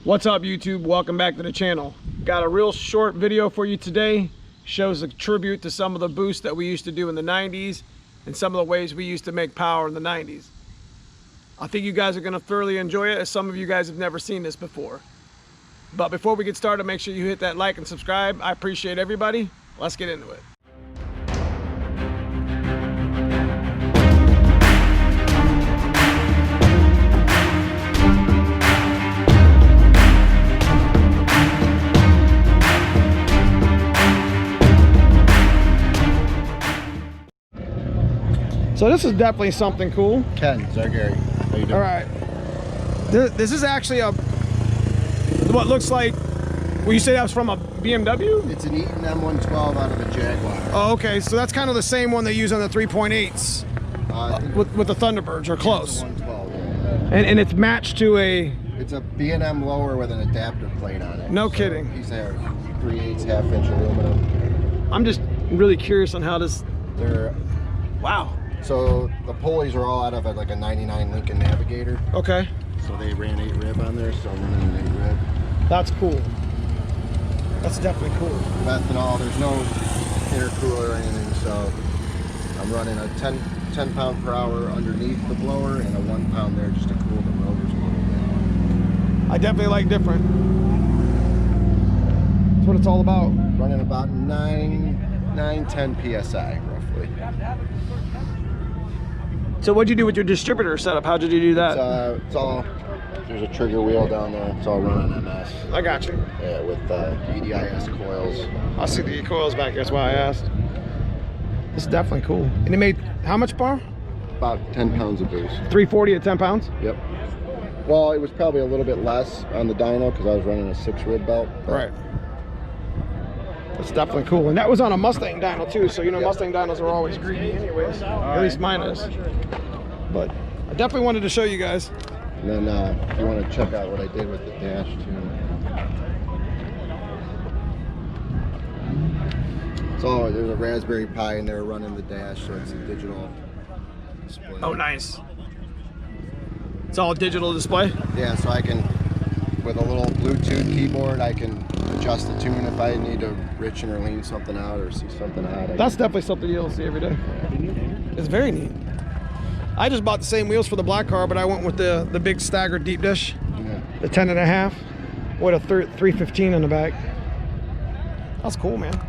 What's up, YouTube? Welcome back to the channel. Got a real short video for you today. Shows a tribute to some of the boosts that we used to do in the 90s and some of the ways we used to make power in the 90s. I think you guys are going to thoroughly enjoy it, as some of you guys have never seen this before. But before we get started, make sure you hit that like and subscribe. I appreciate everybody. Let's get into it. So this is definitely something cool. Ken, sorry, Gary. How you doing? All right. This is actually what looks like, well, you say that was from a BMW? It's an Eaton M112 out of a Jaguar. Oh, okay. So that's kind of the same one they use on the 3.8s with the Thunderbirds, or close. It's a 112, yeah. And it's matched to a... It's a B&M lower with an adapter plate on it. No kidding. He's there, 3/8 half-inch aluminum. I'm just really curious on how this... They're... Wow. So the pulleys are all out of like a 99 Lincoln Navigator. Okay. So they ran 8 rib on there, so I'm running an 8 rib. That's cool. That's definitely cool. Methanol, there's no intercooler or anything, so I'm running a 10 pound per hour underneath the blower and a 1 pound there just to cool the rotors a little bit. I definitely like different. That's what it's all about. Running about 10 PSI roughly. So what'd you do with your distributor setup? How'd you do that? It's all, there's a trigger wheel down there. It's all run on MS. I got you. Yeah, with EDIS coils. I see the coils back, that's why I asked. This is definitely cool. And it made how much power? About 10 pounds of boost. 340 at 10 pounds? Yep. Well, it was probably a little bit less on the dyno because I was running a 6 rib belt. Right. That's definitely cool. And that was on a Mustang dyno too, so you know, yep. Mustang dynos are always greedy anyways. At least mine is. But I definitely wanted to show you guys. And then if you want to check out what I did with the dash too. So there's a Raspberry Pi in there running the dash, so it's a digital display. Oh, nice. It's all digital display? Yeah, so I can, with a little Bluetooth keyboard, I can adjust the tune if I need to richen or lean something out or see something out. That's definitely something you'll see every day. It's very neat. I just bought the same wheels for the black car, but I went with the big staggered deep dish, the 10.5 with a 315 in the back. That's cool, man.